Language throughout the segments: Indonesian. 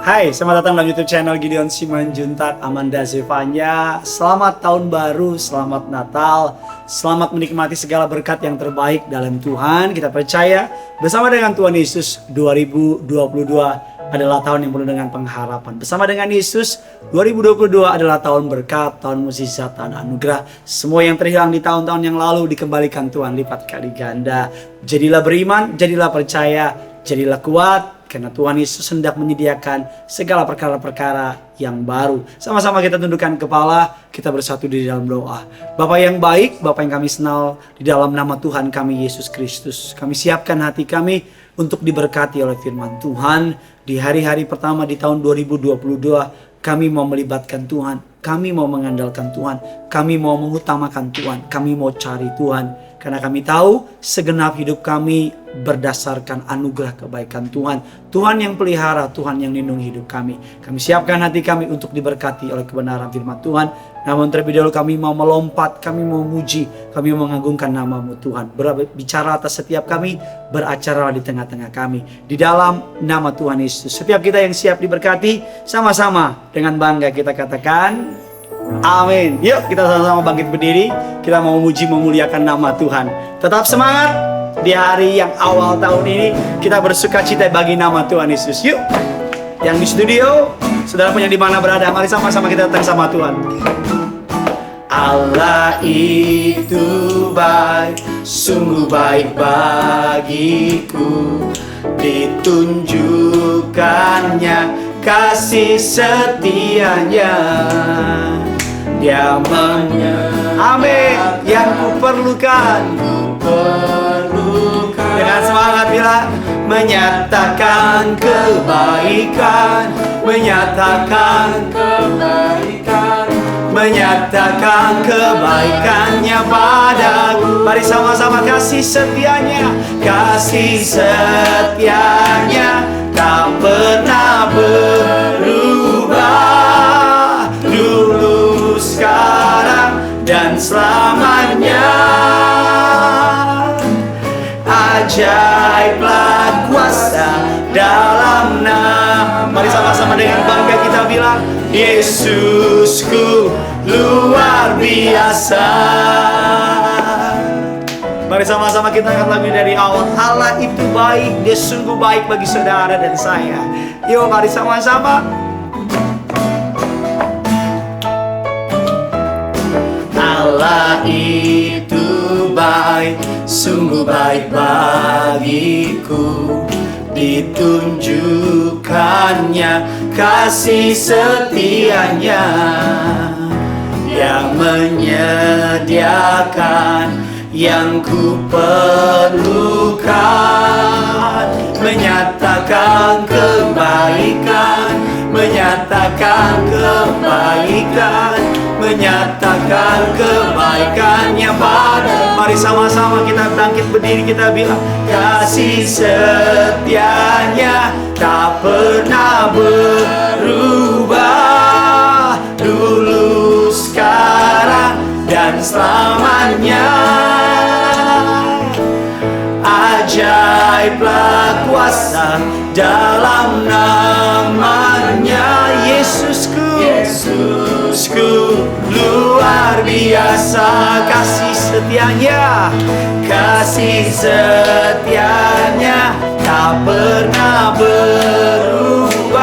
Hai, selamat datang dalam YouTube channel Gideon Simanjuntak Amanda Zevanya. Selamat tahun baru, selamat Natal, selamat menikmati segala berkat yang terbaik dalam Tuhan. Kita percaya bersama dengan Tuhan Yesus 2022 adalah tahun yang penuh dengan pengharapan. Bersama dengan Yesus 2022 adalah tahun berkat, tahun mukjizat, tahun anugerah. Semua yang terhilang di tahun-tahun yang lalu dikembalikan Tuhan lipat kali ganda. Jadilah beriman, jadilah percaya, jadilah kuat. Karena Tuhan Yesus hendak menyediakan segala perkara-perkara yang baru. Sama-sama kita tundukkan kepala, kita bersatu di dalam doa. Bapa yang baik, Bapa yang kami kenal, di dalam nama Tuhan kami Yesus Kristus, kami siapkan hati kami untuk diberkati oleh firman Tuhan. Di hari-hari pertama di tahun 2022, kami mau melibatkan Tuhan, kami mau mengandalkan Tuhan, kami mau mengutamakan Tuhan, kami mau cari Tuhan. Karena kami tahu segenap hidup kami berdasarkan anugerah kebaikan Tuhan. Tuhan yang pelihara, Tuhan yang lindungi hidup kami. Kami siapkan hati kami untuk diberkati oleh kebenaran firman Tuhan. Namun terlebih dahulu kami mau melompat, kami mau memuji, kami mau mengagungkan nama-Mu Tuhan. Berbicara atas setiap kami, beracara di tengah-tengah kami. Di dalam nama Tuhan Yesus. Setiap kita yang siap diberkati, sama-sama dengan bangga kita katakan amin. Yuk kita sama-sama bangkit berdiri. Kita mau memuji memuliakan nama Tuhan. Tetap semangat. Di hari yang awal tahun ini kita bersuka cita bagi nama Tuhan Yesus. Yuk. Yang di studio, saudara punya di mana berada, mari sama-sama kita datang sama Tuhan. Allah itu baik, sungguh baik bagiku. Ditunjukkannya kasih setianya. Dia amin, yang kuperlukan. Dengan semangat bila menyatakan kebaikan, menyatakan kebaikan, menyatakan kebaikannya padaku. Mari sama-sama kasih setianya, kasih setianya tak pernah berubah. Dulu, sekarang, dan selamanya. Ajaiblah kuasa dalam nama. Mari sama-sama dengan bangga kita bilang, Yesusku luar biasa. Mari sama-sama kita angkat lagu dari awal. Allah itu baik, Dia sungguh baik bagi saudara dan saya. Yuk mari sama-sama. Allah itu baik, sungguh baik bagiku. Ditunjukkannya kasih setianya. Yang menyediakan yang ku perlukan. Menyatakan kebaikan, menyatakan kebaikan, menyatakan kebaikannya pada. Mari sama-sama kita bangkit berdiri, kita bilang, kasih setianya tak pernah berubah. Dulu, sekarang, dan selamanya. Ajaiblah kuasa dalam namanya. Yesusku, Yesusku luar biasa. Kasih setianya, kasih setianya tak pernah berubah.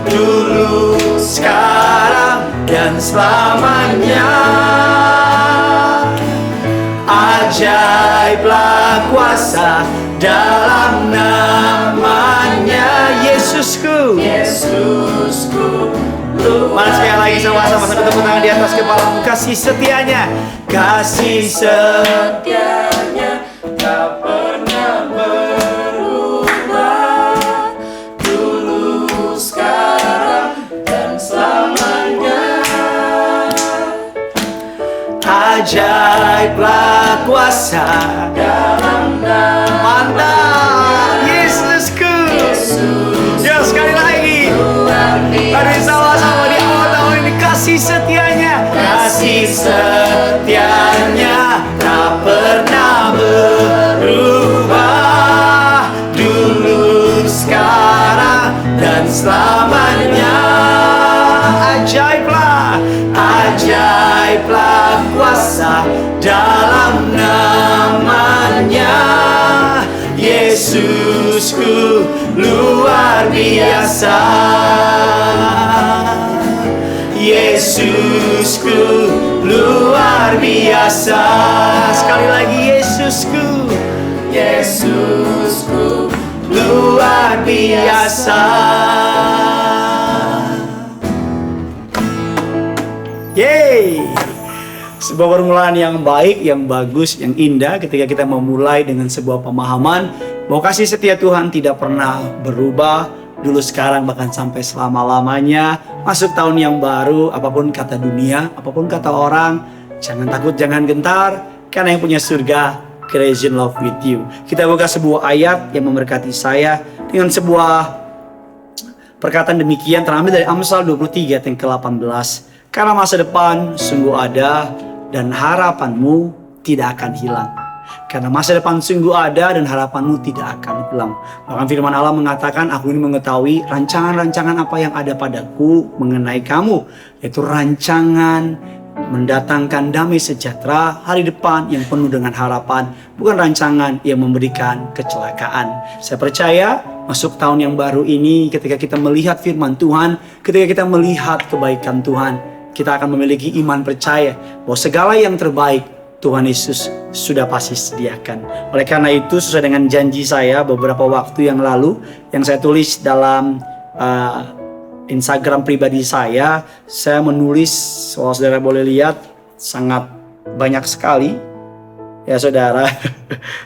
Dulu, sekarang, dan selamanya. Ajaiblah kuasa dalam namanya. Yesusku, Yesusku. Mari sekali lagi sama-sama satu tepuk tangan di atas kepala. Kasih setianya, kasih setianya tak pernah berubah. Dulu, sekarang, dan selamanya. Ajaiblah kuasa dalam nama. Mantap, Yesusku. Ya sekali lagi. Mari sama-sama di awal tahun ini kasih setianya, kasih setianya tak pernah berubah. Dulu, sekarang, dan selamanya. biasa. Yesusku luar biasa. Sekali lagi, Yesusku, Yesusku luar biasa. Yeay. Sebuah permulaan yang baik, yang bagus, yang indah ketika kita memulai dengan sebuah pemahaman bahwa kasih setia Tuhan tidak pernah berubah, dulu, sekarang, bahkan sampai selama-lamanya. Masuk tahun yang baru, apapun kata dunia, apapun kata orang, jangan takut, jangan gentar, karena yang punya surga creation love with you. Kita buka sebuah ayat yang memberkati saya dengan sebuah perkataan demikian, terambil dari Amsal 23 ayat yang ke-18. Karena masa depan sungguh ada dan harapanmu tidak akan hilang. Karena masa depan sungguh ada dan harapanmu tidak akan hilang. Bahkan firman Allah mengatakan, aku ini mengetahui rancangan-rancangan apa yang ada padaku mengenai kamu. Yaitu rancangan mendatangkan damai sejahtera, hari depan yang penuh dengan harapan. Bukan rancangan yang memberikan kecelakaan. Saya percaya masuk tahun yang baru ini, ketika kita melihat firman Tuhan, ketika kita melihat kebaikan Tuhan, kita akan memiliki iman percaya bahwa segala yang terbaik Tuhan Yesus sudah pasti sediakan. Oleh karena itu, sesuai dengan janji saya beberapa waktu yang lalu, yang saya tulis dalam Instagram pribadi saya menulis, kalau saudara boleh lihat, sangat banyak sekali. Ya saudara,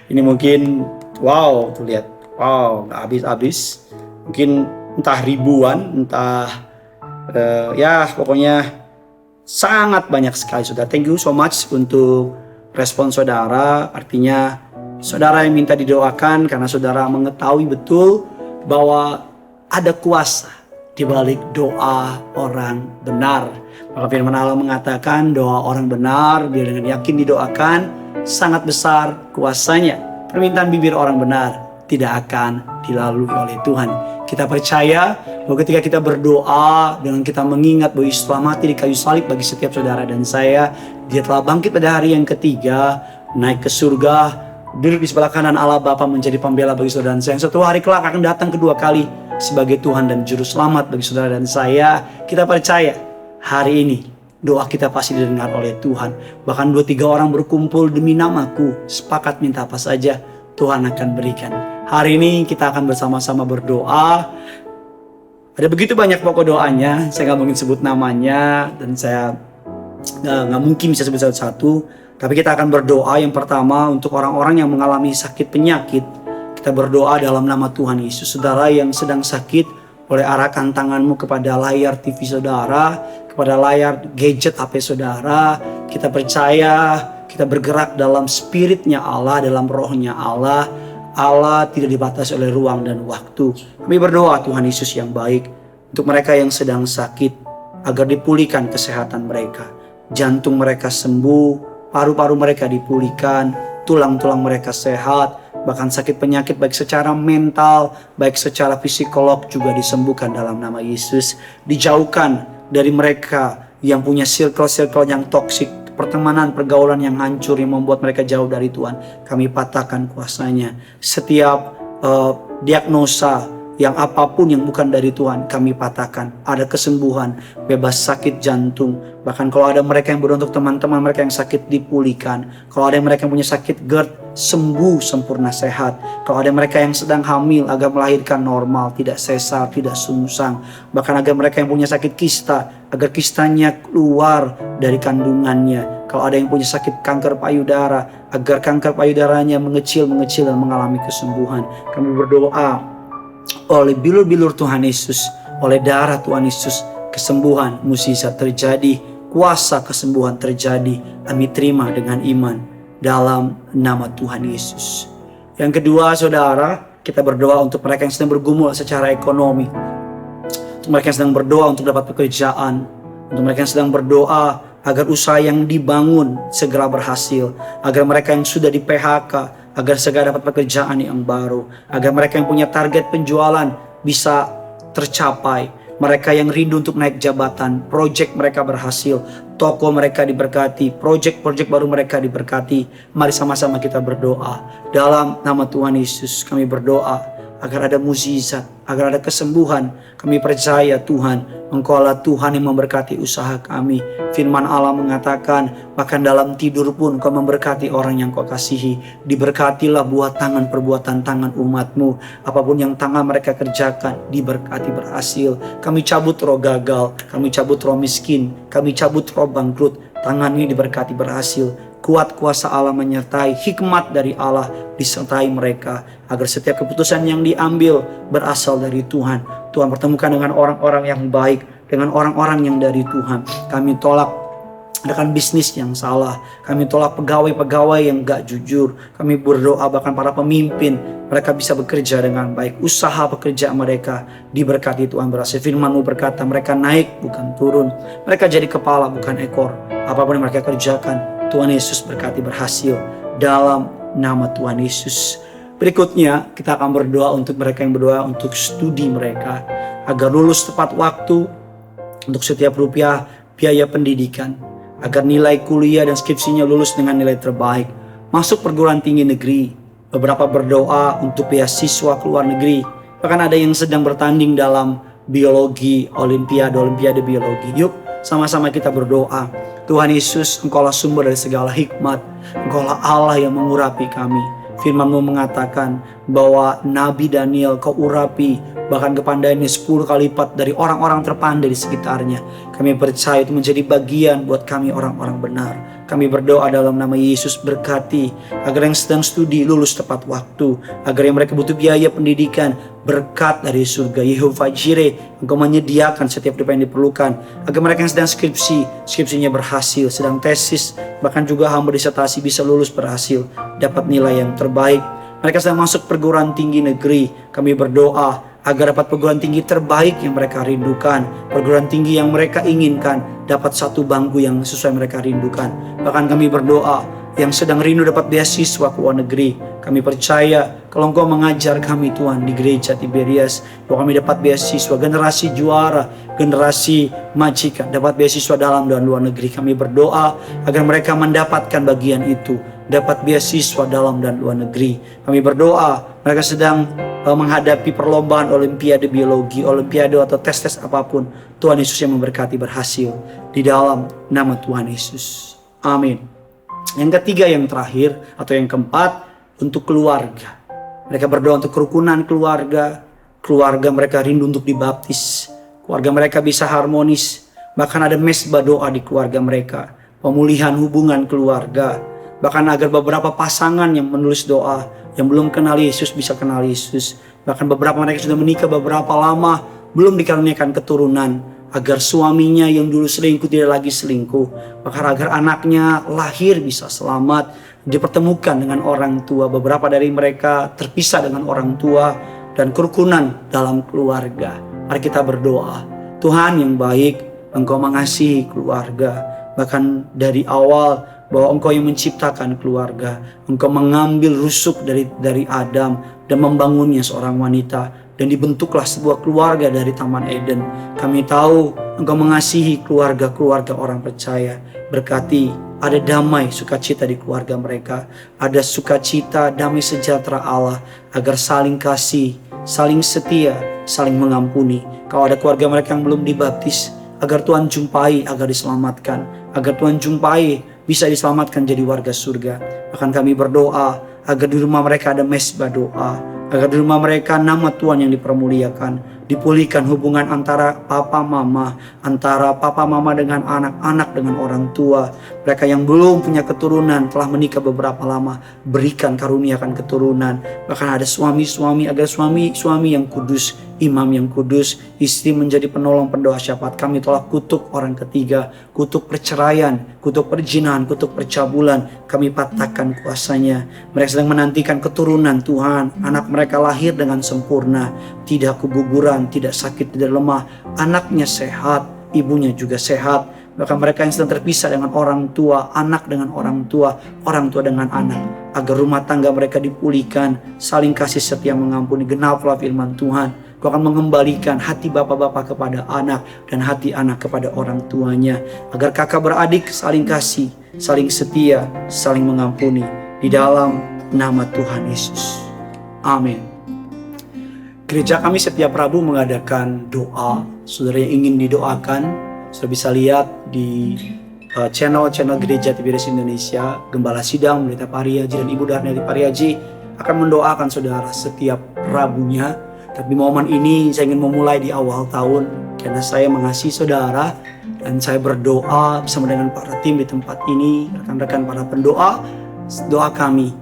ini mungkin, wow, tuh lihat, wow, gak habis-habis. Mungkin entah ribuan, entah, ya pokoknya sangat banyak sekali, saudara. Thank you so much untuk respon saudara. Artinya saudara yang minta didoakan karena saudara mengetahui betul bahwa ada kuasa di balik doa orang benar. Maka firman Allah mengatakan doa orang benar bila dengan yakin didoakan sangat besar kuasanya. Permintaan bibir orang benar tidak akan dilalui oleh Tuhan. Kita percaya bahwa ketika kita berdoa dengan kita mengingat bahwa Yesus telah mati di kayu salib bagi setiap saudara dan saya, Dia telah bangkit pada hari yang ketiga, naik ke surga, duduk di sebelah kanan Allah Bapa menjadi pembela bagi saudara dan saya. Suatu hari kelak akan datang kedua kali sebagai Tuhan dan Juru Selamat bagi saudara dan saya. Kita percaya hari ini doa kita pasti didengar oleh Tuhan. Bahkan 2-3 orang berkumpul demi namaku, sepakat minta apa saja, Tuhan akan berikan. Hari ini kita akan bersama-sama berdoa. Ada begitu banyak pokok doanya, saya gak mungkin sebut namanya, dan saya gak mungkin bisa sebut satu-satu. Tapi kita akan berdoa yang pertama untuk orang-orang yang mengalami sakit penyakit. Kita berdoa dalam nama Tuhan Yesus. Saudara yang sedang sakit, boleh arahkan tanganmu kepada layar TV saudara, kepada layar gadget HP saudara. Kita percaya, kita bergerak dalam spiritnya Allah, dalam rohnya Allah. Allah tidak dibatasi oleh ruang dan waktu. Kami berdoa Tuhan Yesus yang baik untuk mereka yang sedang sakit, agar dipulihkan kesehatan mereka. Jantung mereka sembuh, paru-paru mereka dipulihkan, tulang-tulang mereka sehat. Bahkan sakit penyakit baik secara mental, baik secara psikolog juga disembuhkan dalam nama Yesus. Dijauhkan dari mereka yang punya circle-circle yang toksik, pertemanan, pergaulan yang hancur yang membuat mereka jauh dari Tuhan. Kami patahkan kuasanya. Setiap diagnosa yang apapun yang bukan dari Tuhan, kami patahkan. Ada kesembuhan, bebas sakit jantung. Bahkan kalau ada mereka yang berdoa untuk teman-teman mereka yang sakit, dipulihkan. Kalau ada mereka yang punya sakit GERD, sembuh sempurna sehat. Kalau ada mereka yang sedang hamil, agar melahirkan normal, tidak sesar, tidak sungsang. Bahkan agar mereka yang punya sakit kista, agar kistanya keluar dari kandungannya. Kalau ada yang punya sakit kanker payudara, agar kanker payudaranya mengecil dan mengalami kesembuhan. Kami berdoa oleh bilur-bilur Tuhan Yesus, oleh darah Tuhan Yesus, kesembuhan mukjizat terjadi, kuasa kesembuhan terjadi. Kami terima dengan iman dalam nama Tuhan Yesus. Yang kedua, saudara, kita berdoa untuk mereka yang sedang bergumul secara ekonomi, untuk mereka yang sedang berdoa untuk dapat pekerjaan, untuk mereka yang sedang berdoa agar usaha yang dibangun segera berhasil, agar mereka yang sudah di PHK agar segera dapat pekerjaan yang baru, agar mereka yang punya target penjualan bisa tercapai, mereka yang rindu untuk naik jabatan, proyek mereka berhasil, toko mereka diberkati, proyek-proyek baru mereka diberkati. Mari sama-sama kita berdoa. Dalam nama Tuhan Yesus kami berdoa agar ada mukjizat, agar ada kesembuhan. Kami percaya Tuhan, Engkau-lah Tuhan yang memberkati usaha kami. Firman Allah mengatakan, bahkan dalam tidur pun Engkau memberkati orang yang Kau kasihi. Diberkatilah buah tangan, perbuatan tangan umat-Mu. Apapun yang tangan mereka kerjakan, diberkati berhasil. Kami cabut roh gagal, kami cabut roh miskin, kami cabut roh bangkrut. Tangan ini diberkati berhasil. Kuat kuasa Allah menyertai, hikmat dari Allah disertai mereka, agar setiap keputusan yang diambil berasal dari Tuhan. Tuhan pertemukan dengan orang-orang yang baik, dengan orang-orang yang dari Tuhan. Kami tolak rekan bisnis yang salah, kami tolak pegawai-pegawai yang gak jujur. Kami berdoa bahkan para pemimpin, mereka bisa bekerja dengan baik. Usaha pekerjaan mereka diberkati Tuhan berhasil. Firman-Mu berkata, mereka naik bukan turun, mereka jadi kepala bukan ekor. Apapun yang mereka kerjakan, Tuhan Yesus berkati berhasil dalam nama Tuhan Yesus. Berikutnya kita akan berdoa untuk mereka yang berdoa untuk studi mereka, agar lulus tepat waktu untuk setiap rupiah biaya pendidikan, agar nilai kuliah dan skripsinya lulus dengan nilai terbaik, masuk perguruan tinggi negeri. Beberapa berdoa untuk beasiswa ke luar negeri, bahkan ada yang sedang bertanding dalam biologi, olimpiade biologi. Yuk sama-sama kita berdoa. Tuhan Yesus, Engkau-lah sumber dari segala hikmat. Engkau-lah Allah yang mengurapi kami. Firman-Mu mengatakan bahwa Nabi Daniel Kau urapi, bahkan kepandaiannya 10 kali lipat dari orang-orang terpandai di sekitarnya. Kami percaya itu menjadi bagian buat kami orang-orang benar. Kami berdoa dalam nama Yesus, berkati agar yang sedang studi lulus tepat waktu, agar yang mereka butuh biaya pendidikan, berkat dari surga Yehovah Jireh, Engkau menyediakan setiap apa yang diperlukan, agar mereka yang sedang skripsinya berhasil, sedang tesis, bahkan juga hamba disertasi bisa lulus berhasil, dapat nilai yang terbaik. Mereka sedang masuk perguruan tinggi negeri, kami berdoa agar dapat perguruan tinggi terbaik yang mereka rindukan, perguruan tinggi yang mereka inginkan, dapat satu bangku yang sesuai mereka rindukan. Bahkan kami berdoa yang sedang rindu dapat beasiswa ke luar negeri, kami percaya kalau Engkau mengajar kami Tuhan di gereja Tiberias, bahwa kami dapat beasiswa, generasi juara, generasi majikan, dapat beasiswa dalam dan luar negeri. Kami berdoa agar mereka mendapatkan bagian itu, dapat beasiswa dalam dan luar negeri. Kami berdoa mereka sedang menghadapi perlombaan olimpiade biologi, olimpiade atau tes-tes apapun. Tuhan Yesus yang memberkati berhasil di dalam nama Tuhan Yesus. Amin. Yang ketiga, yang terakhir atau yang keempat, untuk keluarga. Mereka berdoa untuk kerukunan keluarga. Keluarga mereka rindu untuk dibaptis. Keluarga mereka bisa harmonis. Bahkan ada mesbah doa di keluarga mereka. Pemulihan hubungan keluarga. Bahkan agar beberapa pasangan yang menulis doa, yang belum kenal Yesus bisa kenal Yesus. Bahkan beberapa mereka sudah menikah beberapa lama, belum dikaruniakan keturunan, agar suaminya yang dulu selingkuh tidak lagi selingkuh. Bahkan agar anaknya lahir bisa selamat, dipertemukan dengan orang tua. Beberapa dari mereka terpisah dengan orang tua, dan kerukunan dalam keluarga. Mari kita berdoa. Tuhan yang baik, Engkau mengasihi keluarga. Bahkan dari awal, bahwa Engkau yang menciptakan keluarga. Engkau mengambil rusuk dari Adam dan membangunnya seorang wanita, dan dibentuklah sebuah keluarga dari Taman Eden. Kami tahu Engkau mengasihi keluarga-keluarga orang percaya. Berkati ada damai sukacita di keluarga mereka, ada sukacita damai sejahtera Allah, agar saling kasih, saling setia, saling mengampuni. Kalau ada keluarga mereka yang belum dibaptis, agar Tuhan jumpai, agar diselamatkan, agar Tuhan jumpai, bisa diselamatkan jadi warga surga. Bahkan kami berdoa agar di rumah mereka ada mesbah doa, agar di rumah mereka nama Tuhan yang dipermuliakan, dipulihkan hubungan antara papa mama, antara papa mama dengan anak-anak dengan orang tua. Mereka yang belum punya keturunan, telah menikah beberapa lama, berikan karuniakan keturunan. Bahkan ada suami-suami, agar suami-suami yang kudus, imam yang kudus, istri menjadi penolong pendoa syafaat. Kami tolak kutuk orang ketiga, kutuk perceraian, kutuk perzinahan, kutuk percabulan. Kami patahkan kuasanya. Mereka sedang menantikan keturunan Tuhan. Anak mereka lahir dengan sempurna, tidak keguguran, tidak sakit, tidak lemah. Anaknya sehat, ibunya juga sehat. Bahkan mereka yang sedang terpisah dengan orang tua, anak dengan orang tua dengan anak, agar rumah tangga mereka dipulihkan, saling kasih setia mengampuni. Genaplah firman Tuhan. Kau akan mengembalikan hati bapak-bapak kepada anak, dan hati anak kepada orang tuanya, agar kakak beradik saling kasih, saling setia, saling mengampuni, di dalam nama Tuhan Yesus. Amin. Gereja kami setiap Rabu mengadakan doa. Saudara yang ingin didoakan, saudara bisa lihat di channel Gereja TBRS Indonesia. Gembala Sidang, Pendeta Pariaji dan Ibu Darneli Pariaji akan mendoakan saudara setiap Rabunya. Tapi momen ini saya ingin memulai di awal tahun karena saya mengasihi saudara dan saya berdoa bersama dengan para tim di tempat ini, rekan-rekan para pendoa. Doa kami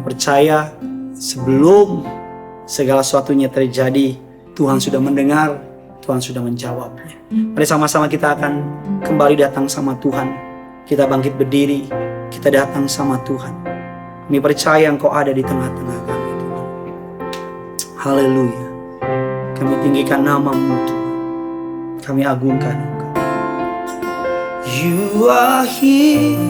percaya sebelum segala sesuatunya terjadi, Tuhan sudah mendengar, Tuhan sudah menjawabnya. Mari sama-sama kita akan kembali datang sama Tuhan. Kita bangkit berdiri, kita datang sama Tuhan. Kami percaya Engkau ada di tengah-tengah kami, Tuhan. Haleluya. Kami tinggikan nama-Mu, Tuhan. Kami agungkan Engkau. You are here,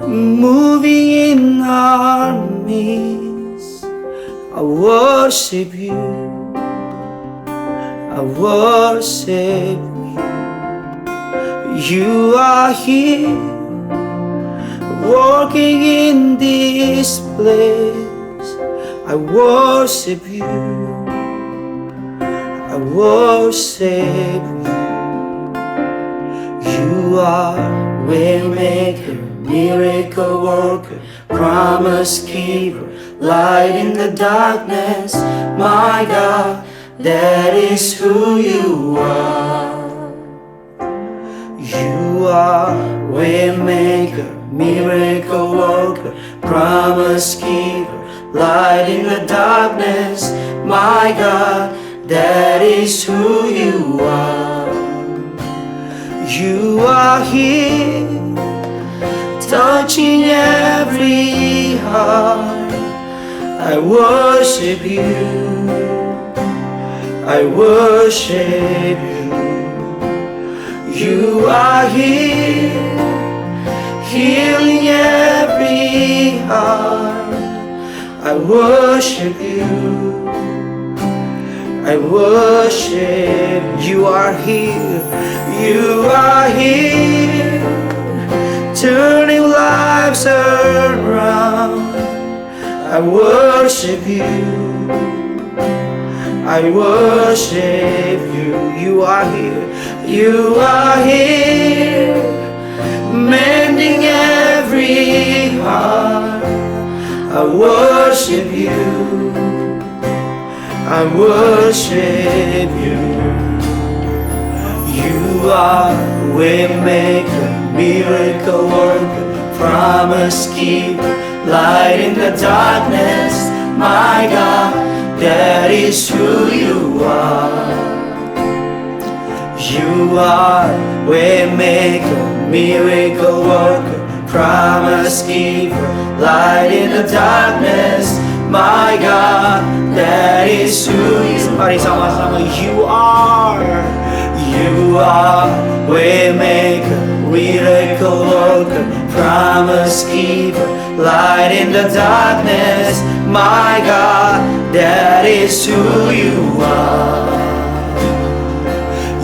moving in our midst. I worship you, I worship you. You are here, working in this place. I worship you, I worship you. You are waymaker, miracle worker, promise keeper, light in the darkness. My God, that is who you are. You are waymaker, miracle worker, promise keeper, light in the darkness. My God, that is who you are. You are here, touching every heart. I worship you, I worship you. You are here, healing every heart. I worship you, I worship. You are here, you are here, turning lives around. I worship you, I worship you. You are here, you are here, mending every heart. I worship you, I worship you. You are waymaker, miracle worker, promise keeper, light in the darkness. My God, that is who you are. You are waymaker, miracle worker, promise keeper, light in the darkness. My God, that is who you are. Mari sama-sama. You are waymaker, miracle worker, promise keeper, light in the darkness. My God, that is who you are.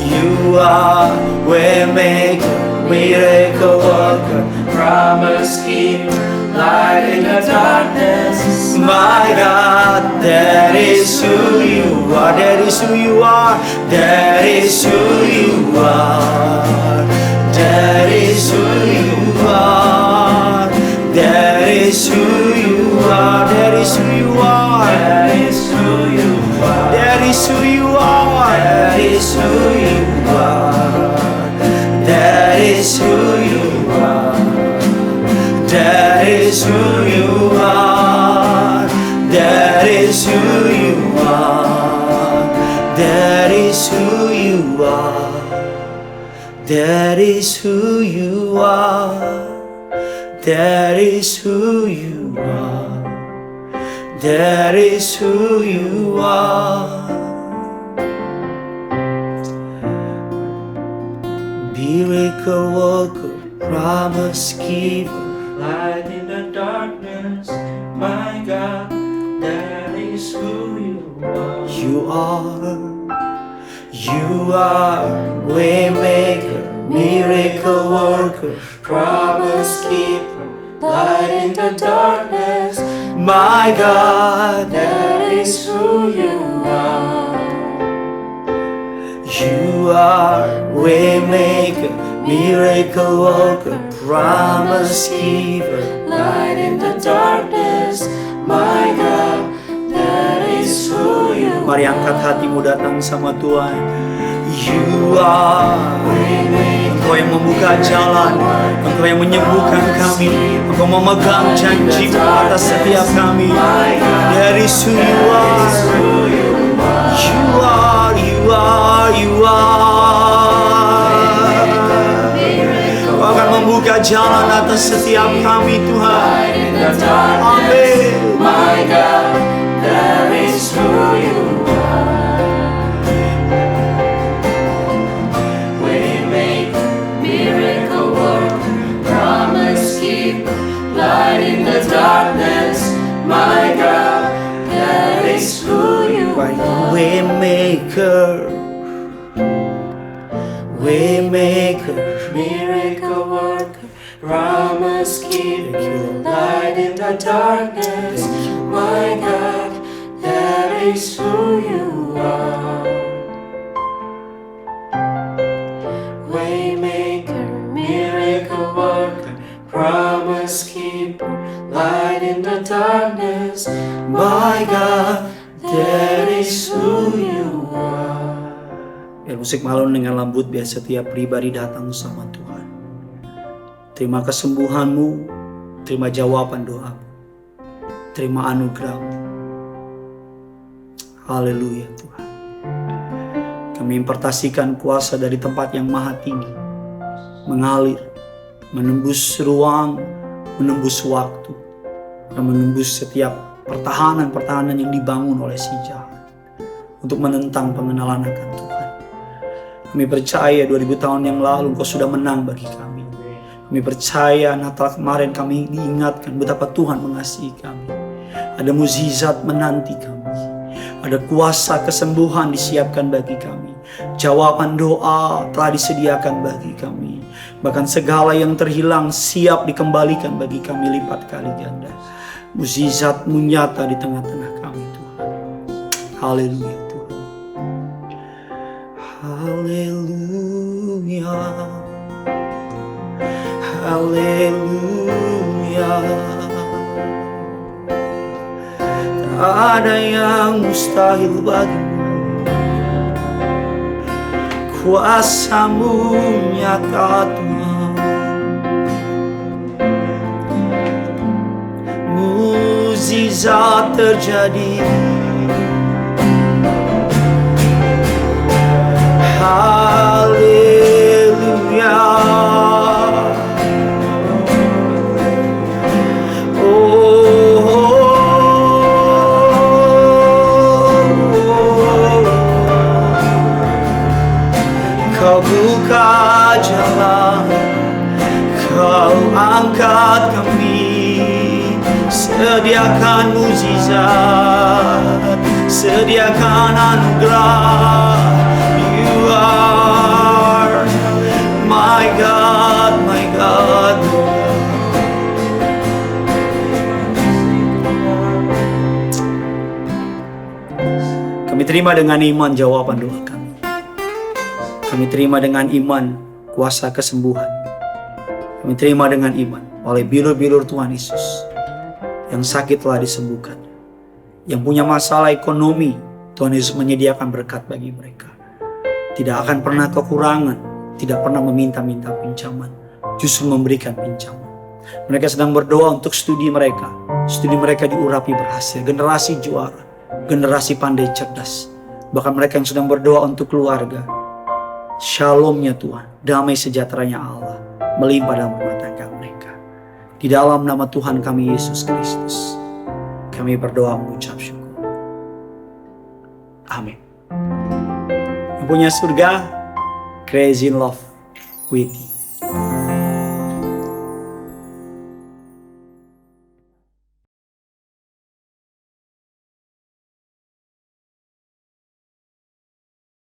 You are waymaker, miracle worker, promise keeper, light in the darkness. My God, that is who you are. That is who you are. That is who you are. That is who you are. That is who you are. That is who you are. That is who you are. That is who you are. That is who you are. That is who you are. That is who you are. That is who you are. That is who you are. That is who you are. That is who you are. That is who you are. Miracle worker, promise keeper, light in the darkness. My God, that is who you are. You are waymaker, miracle worker, promise keeper, light in the darkness. My God, that is who you are. are. You are waymaker, miracle worker, promise keeper, Light in the darkness, my God, that is who you are. Mari angkat hatimu datang sama Tuhan. You are Engkau yang membuka jalan, Engkau yang menyembuhkan kami, Engkau memegang janji atas setiap kami. That is who you are. You are, you are, you are. Engkau akan membuka jalan atas setiap kami, Tuhan. Amin. My God, that is who you are. Waymaker, miracle worker, promise keeper, light in the darkness, my God, that is who you are. Waymaker, waymaker, Miracle worker, promise keeper, light in the darkness, my God, that is who you are. Waymaker, miracle worker, promise keeper, light in the darkness, my God, that is who you are. Biar musik malun dengan lembut, biar setiap pribadi datang sama Tuhan. Terima kesembuhanmu, terima jawaban doamu, terima anugerahmu. Haleluya Tuhan. Kami impartasikan kuasa dari tempat yang maha tinggi, mengalir, menembus ruang, menembus waktu, dan menembus setiap pertahanan-pertahanan yang dibangun oleh si jahat untuk menentang pengenalan akan Tuhan. Kami percaya 2000 tahun yang lalu Engkau sudah menang bagi kami. Kami percaya Natal kemarin kami diingatkan betapa Tuhan mengasihi kami. Ada mukjizat menanti kami. Ada kuasa kesembuhan disiapkan bagi kami. Jawaban doa telah disediakan bagi kami. Bahkan segala yang terhilang siap dikembalikan bagi kami lipat kali ganda. Mukjizat-Mu nyata di tengah-tengah kami Tuhan. Haleluya. Haleluya, haleluya. Tak ada yang mustahil bagimu. Kuasa-Mu nyata Tuhan. Mukjizat terjadi. Haleluya. Kau buka jalan, Kau angkat kami, sediakan mukjizat, sediakan anugerah. You are my God, my God. Kami terima dengan iman jawaban doa kami. Kami terima dengan iman kuasa kesembuhan. Kami terima dengan iman oleh bilur-bilur Tuhan Yesus. Yang sakit telah disembuhkan. Yang punya masalah ekonomi, Tuhan Yesus menyediakan berkat bagi mereka. Tidak akan pernah kekurangan, tidak pernah meminta-minta pinjaman, justru memberikan pinjaman. Mereka sedang berdoa untuk studi mereka diurapi berhasil, generasi juara, generasi pandai cerdas. Bahkan mereka yang sedang berdoa untuk keluarga, shalomnya Tuhan, damai sejahteranya Allah melimpah dalam rumah tangga mereka. Di dalam nama Tuhan kami Yesus Kristus, kami berdoa mengucap syukur. Amin. Yang punya surga, crazy in love with you.